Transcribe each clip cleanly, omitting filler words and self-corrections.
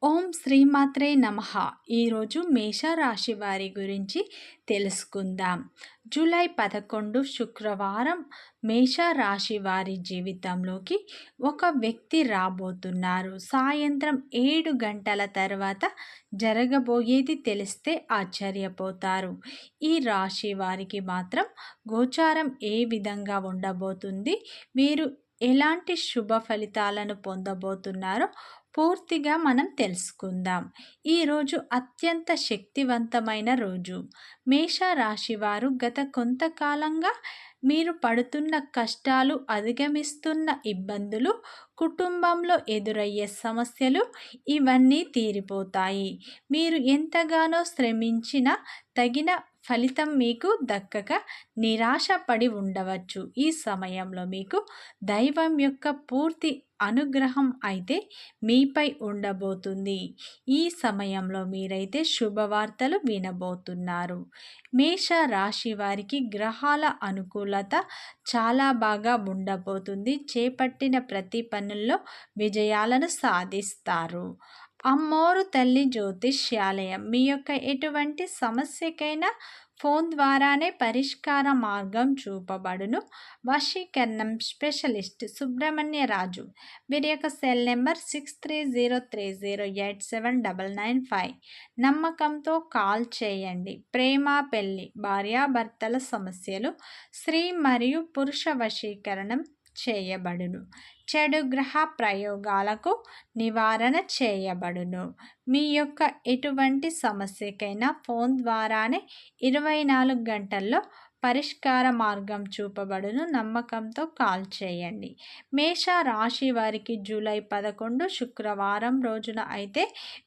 ఓం శ్రీమాత్రే నమః. ఈరోజు మేషరాశి వారి గురించి తెలుసుకుందాం. జూలై 11 శుక్రవారం మేషరాశి వారి జీవితంలోకి ఒక వ్యక్తి రాబోతున్నారు. సాయంత్రం 7 గంటల తర్వాత జరగబోయేది తెలిస్తే ఆశ్చర్యపోతారు. ఈ రాశి వారికి మాత్రం గోచారం ఏ విధంగా ఉండబోతుంది, వీరు ఎలాంటి శుభ ఫలితాలను పొందబోతున్నారో పూర్తిగా మనం తెలుసుకుందాం. ఈరోజు అత్యంత శక్తివంతమైన రోజు. మేషరాశి వారు గత కొంతకాలంగా మీరు పడుతున్న కష్టాలు, అధిగమిస్తున్న ఇబ్బందులు, కుటుంబంలో ఎదురయ్యే సమస్యలు ఇవన్నీ తీరిపోతాయి. మీరు ఎంతగానో శ్రమించిన తగిన ఫలితం మీకు దక్కక నిరాశపడి ఉండవచ్చు. ఈ సమయంలో మీకు దైవం యొక్క పూర్తి అనుగ్రహం అయితే మీపై ఉండబోతుంది. ఈ సమయంలో మీరైతే శుభవార్తలు వినబోతున్నారు. మేష రాశి వారికి గ్రహాల అనుకూలత చాలా బాగా ఉండబోతుంది. చేపట్టిన ప్రతి పనుల్లో విజయాలను సాధిస్తారు. అమ్మోరు తల్లి జ్యోతిష్యాలయం మీ యొక్క ఎటువంటి సమస్యకైనా ఫోన్ ద్వారానే పరిష్కార మార్గం చూపబడును. వశీకరణం స్పెషలిస్ట్ సుబ్రహ్మణ్య రాజు. వీరి యొక్క సెల్ నెంబర్ 6303087995. నమ్మకంతో కాల్ చేయండి. ప్రేమ, పెళ్లి, భార్యాభర్తల సమస్యలు, స్త్రీ మరియు పురుష వశీకరణం చేయబడును. చెడు గ్రహ ప్రయోగాలకు నివారణ చేయబడును. మీ యొక్క ఎటువంటి సమస్యకైనా ఫోన్ ద్వారానే 24 గంటల్లో పరిష్కార మార్గం చూపబడును. నమ్మకంతో కాల్ చేయండి. మేష రాశి వారికి జూలై 11 శుక్రవారం రోజున అయితే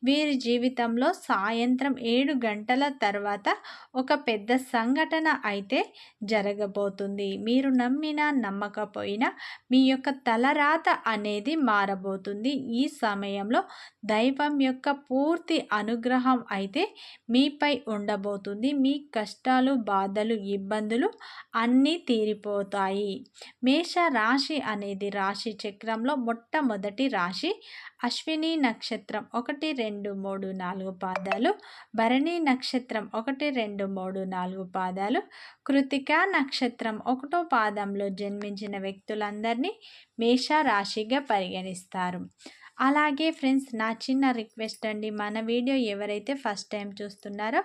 వీరి జీవితంలో సాయంత్రం 7 గంటల తర్వాత ఒక పెద్ద సంఘటన అయితే జరగబోతుంది. మీరు నమ్మినా నమ్మకపోయినా మీ యొక్క తలరాత అనేది మారబోతుంది. ఈ సమయంలో దైవం యొక్క పూర్తి అనుగ్రహం అయితే మీపై ఉండబోతుంది. మీ కష్టాలు, బాధలు, ఇబ్బందులు అన్నీ తీరిపోతాయి. మేష రాశి అనేది రాశి చక్రంలో మొట్టమొదటి రాశి. అశ్విని నక్షత్రం 1, 2, 3, 4 పాదాలు, భరణి నక్షత్రం 1, 2, 3, 4 పాదాలు, కృతిక నక్షత్రం 1వ పాదంలో జన్మించిన వ్యక్తులందరినీ మేష రాశిగా పరిగణిస్తారు. అలాగే ఫ్రెండ్స్, నా చిన్న రిక్వెస్ట్ అండి, మన వీడియో ఎవరైతే ఫస్ట్ టైం చూస్తున్నారో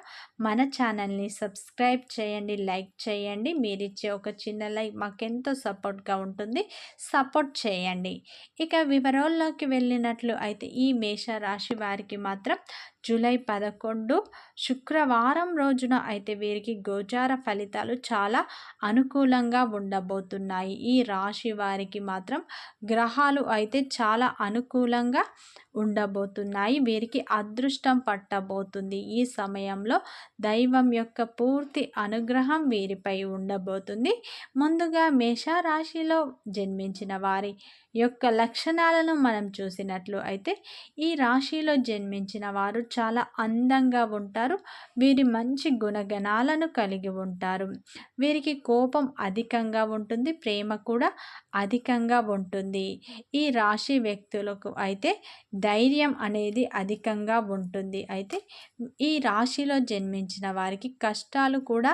మన ఛానల్ని సబ్స్క్రైబ్ చేయండి, లైక్ చేయండి. మీరిచ్చే ఒక చిన్న లైక్ మాకెంతో సపోర్ట్గా ఉంటుంది. సపోర్ట్ చేయండి. ఇక వివరాల్లోకి వెళ్ళినట్లు అయితే ఈ మేష రాశి వారికి మాత్రం జూలై 11 శుక్రవారం రోజున అయితే వీరికి గోచార ఫలితాలు చాలా అనుకూలంగా ఉండబోతున్నాయి. ఈ రాశి వారికి మాత్రం గ్రహాలు అయితే చాలా అనుకూలంగా ఉండబోతున్నాయి. వీరికి అదృష్టం పట్టబోతుంది. ఈ సమయంలో దైవం యొక్క పూర్తి అనుగ్రహం వీరిపై ఉండబోతుంది. ముందుగా మేషరాశిలో జన్మించిన వారి యొక్క లక్షణాలను మనం చూసినట్లు అయితే ఈ రాశిలో జన్మించిన వారు చాలా అందంగా ఉంటారు. వీరి మంచి గుణగణాలను కలిగి ఉంటారు. వీరికి కోపం అధికంగా ఉంటుంది, ప్రేమ కూడా అధికంగా ఉంటుంది. ఈ రాశి వ్యక్తులకు అయితే ధైర్యం అనేది అధికంగా ఉంటుంది. అయితే ఈ రాశిలో జన్మించిన వారికి కష్టాలు కూడా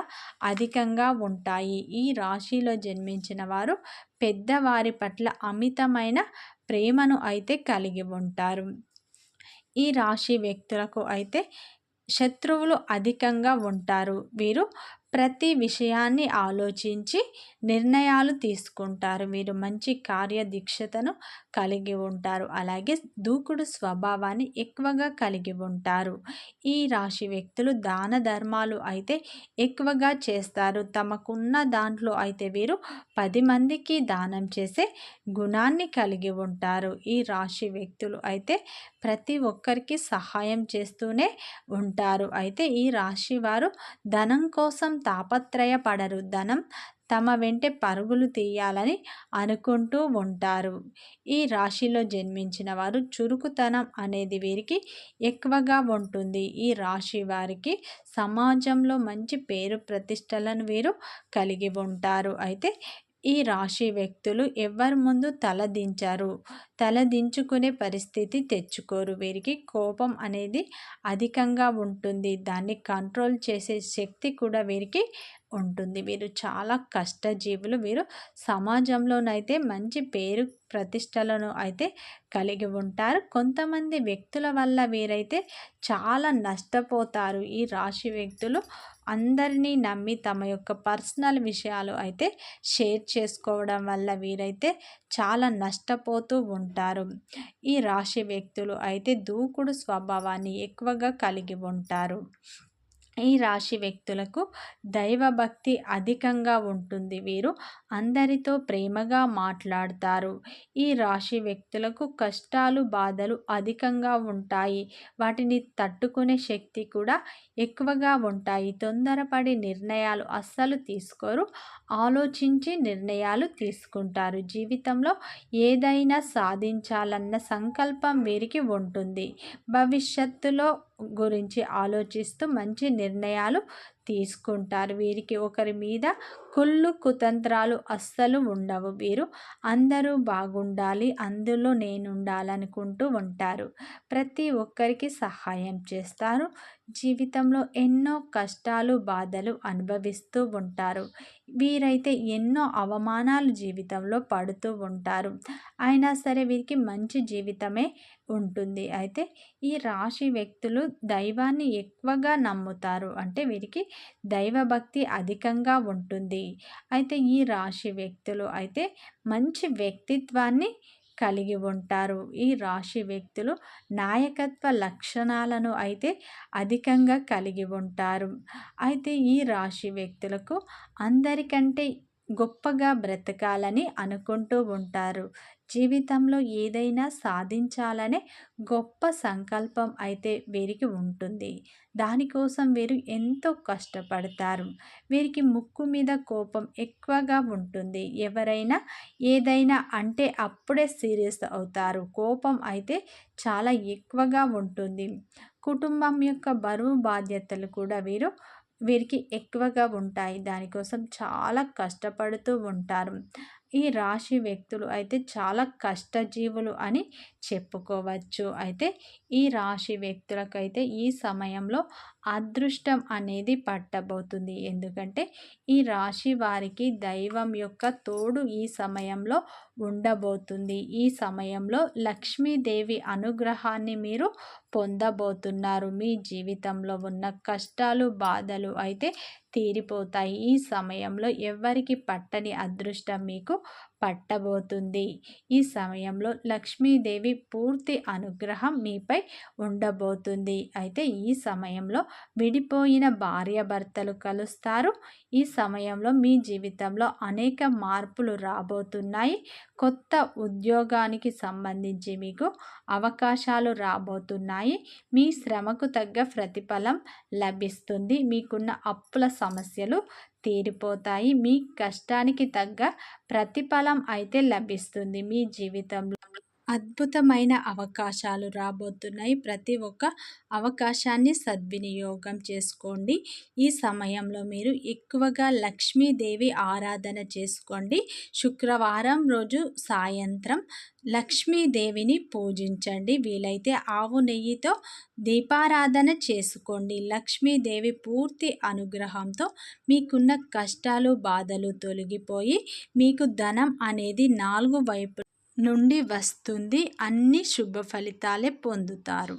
అధికంగా ఉంటాయి. ఈ రాశిలో జన్మించిన వారు పెద్దవారి పట్ల అమితమైన ప్రేమను అయితే కలిగి ఉంటారు. ఈ రాశి వ్యక్తులకు అయితే శత్రువులు అధికంగా ఉంటారు. వీరు ప్రతి విషయాన్ని ఆలోచించి నిర్ణయాలు తీసుకుంటారు. వీరు మంచి కార్యదీక్షతను కలిగి ఉంటారు. అలాగే దూకుడు స్వభావాన్ని ఎక్కువగా కలిగి ఉంటారు. ఈ రాశి వ్యక్తులు దాన ధర్మాలు అయితే ఎక్కువగా చేస్తారు. తమకున్న దాంట్లో అయితే వీరు 10 మందికి దానం చేసే గుణాన్ని కలిగి ఉంటారు. ఈ రాశి వ్యక్తులు అయితే ప్రతి ఒక్కరికి సహాయం చేస్తూనే ఉంటారు. అయితే ఈ రాశి వారు ధనం కోసం తాపత్రయపడరు. ధనం తమ వెంటే పరుగులు తీయాలని అనుకుంటూ ఉంటారు. ఈ రాశిలో జన్మించిన వారు చురుకుతనం అనేది వీరికి ఎక్కువగా ఉంటుంది. ఈ రాశి వారికి సమాజంలో మంచి పేరు ప్రతిష్టలను వీరు కలిగి ఉంటారు. అయితే ఈ రాశి వ్యక్తులు ఎవ్వరి ముందు తలదించరు, తలదించుకునే పరిస్థితి తెచ్చుకోరు. వీరికి కోపం అనేది అధికంగా ఉంటుంది, దాన్ని కంట్రోల్ చేసే శక్తి కూడా వీరికి ఉంటుంది. వీరు చాలా కష్టజీవులు. వీరు సమాజంలోనైతే మంచి పేరు ప్రతిష్టలను అయితే కలిగి ఉంటారు. కొంతమంది వ్యక్తుల వల్ల వీరైతే చాలా నష్టపోతారు. ఈ రాశి వ్యక్తులు అందరినీ నమ్మి తమ యొక్క పర్సనల్ విషయాలు అయితే షేర్ చేసుకోవడం వల్ల వీరైతే చాలా నష్టపోతూ ఉంటారు. ఈ రాశి వ్యక్తులు అయితే దూకుడు స్వభావాన్ని ఎక్కువగా కలిగి ఉంటారు. ఈ రాశి వ్యక్తులకు దైవభక్తి అధికంగా ఉంటుంది. వీరు అందరితో ప్రేమగా మాట్లాడతారు. ఈ రాశి వ్యక్తులకు కష్టాలు, బాధలు అధికంగా ఉంటాయి. వాటిని తట్టుకునే శక్తి కూడా ఎక్కువగా ఉంటాయి. తొందరపడి నిర్ణయాలు అస్సలు తీసుకోరు. ఆలోచించి నిర్ణయాలు తీసుకుంటారు. జీవితంలో ఏదైనా సాధించాలన్న సంకల్పం వీరికి ఉంటుంది. భవిష్యత్తులో గురించి ఆలోచిస్తూ మంచి నిర్ణయాలు తీసుకుంటారు. వీరికి ఒకరి మీద కుళ్ళు కుతంత్రాలు అస్సలు ఉండవు. వీరు అందరూ బాగుండాలి, అందులో నేను ఉండాలనుకుంటూ ఉంటారు. ప్రతి ఒక్కరికి సహాయం చేస్తారు. జీవితంలో ఎన్నో కష్టాలు, బాధలు అనుభవిస్తూ ఉంటారు. వీరైతే ఎన్నో అవమానాలు జీవితంలో పడుతూ ఉంటారు. అయినా సరే వీరికి మంచి జీవితమే ఉంటుంది. అయితే ఈ రాశి వ్యక్తులు దైవాన్ని ఎక్కువగా నమ్ముతారు. అంటే వీరికి దైవభక్తి అధికంగా ఉంటుంది. అయితే ఈ రాశి వ్యక్తులు అయితే మంచి వ్యక్తిత్వాన్ని కలిగి ఉంటారు. ఈ రాశి వ్యక్తులు నాయకత్వ లక్షణాలను అయితే అధికంగా కలిగి ఉంటారు. అయితే ఈ రాశి వ్యక్తులకు అందరికంటే గొప్పగా బ్రతకాలని అనుకుంటూ ఉంటారు. జీవితంలో ఏదైనా సాధించాలనే గొప్ప సంకల్పం అయితే వీరికి ఉంటుంది. దానికోసం వీరు ఎంతో కష్టపడతారు. వీరికి ముక్కు మీద కోపం ఎక్కువగా ఉంటుంది. ఎవరైనా ఏదైనా అంటే అప్పుడే సీరియస్ అవుతారు. కోపం అయితే చాలా ఎక్కువగా ఉంటుంది. కుటుంబం యొక్క బరువు బాధ్యతలు కూడా వీరికి ఎక్కువగా ఉంటాయి. దానికోసం చాలా కష్టపడుతూ ఉంటారు. ఈ రాశి వ్యక్తులు అయితే చాలా కష్టజీవులు అని చెప్పుకోవచ్చు. అయితే ఈ రాశి వ్యక్తులకైతే ఈ సమయంలో అదృష్టం అనేది పట్టబోతుంది. ఎందుకంటే ఈ రాశి వారికి దైవం యొక్క తోడు ఈ సమయంలో ఉండబోతుంది. ఈ సమయంలో లక్ష్మీదేవి అనుగ్రహాన్ని మీరు పొందబోతున్నారు. మీ జీవితంలో ఉన్న కష్టాలు, బాధలు అయితే తీరిపోతాయి. ఈ సమయంలో ఎవ్వరికి పట్టని అదృష్టం మీకు పట్టబోతుంది. ఈ సమయంలో లక్ష్మీదేవి పూర్తి అనుగ్రహం మీపై ఉండబోతుంది. అయితే ఈ సమయంలో విడిపోయిన భార్యాభర్తలు కలుస్తారు. ఈ సమయంలో మీ జీవితంలో అనేక మార్పులు రాబోతున్నాయి. కొత్త ఉద్యోగానికి సంబంధించి మీకు అవకాశాలు రాబోతున్నాయి. మీ శ్రమకు తగ్గ ప్రతిఫలం లభిస్తుంది. మీకున్న అప్పుల సమస్యలు తీరిపోతాయి. మీ కష్టానికి తగ్గ ప్రతిఫలం అయితే లభిస్తుంది. మీ జీవితంలో అద్భుతమైన అవకాశాలు రాబోతున్నాయి. ప్రతి ఒక్క అవకాశాన్ని సద్వినియోగం చేసుకోండి. ఈ సమయంలో మీరు ఎక్కువగా లక్ష్మీదేవి ఆరాధన చేసుకోండి. శుక్రవారం రోజు సాయంత్రం లక్ష్మీదేవిని పూజించండి. వీలైతే ఆవు నెయ్యితో దీపారాధన చేసుకోండి. లక్ష్మీదేవి పూర్తి అనుగ్రహంతో మీకున్న కష్టాలు, బాధలు తొలగిపోయి మీకు ధనం అనేది 4 వైపు నుండి వస్తుంది. అన్ని శుభ ఫలితాలే పొందుతారు.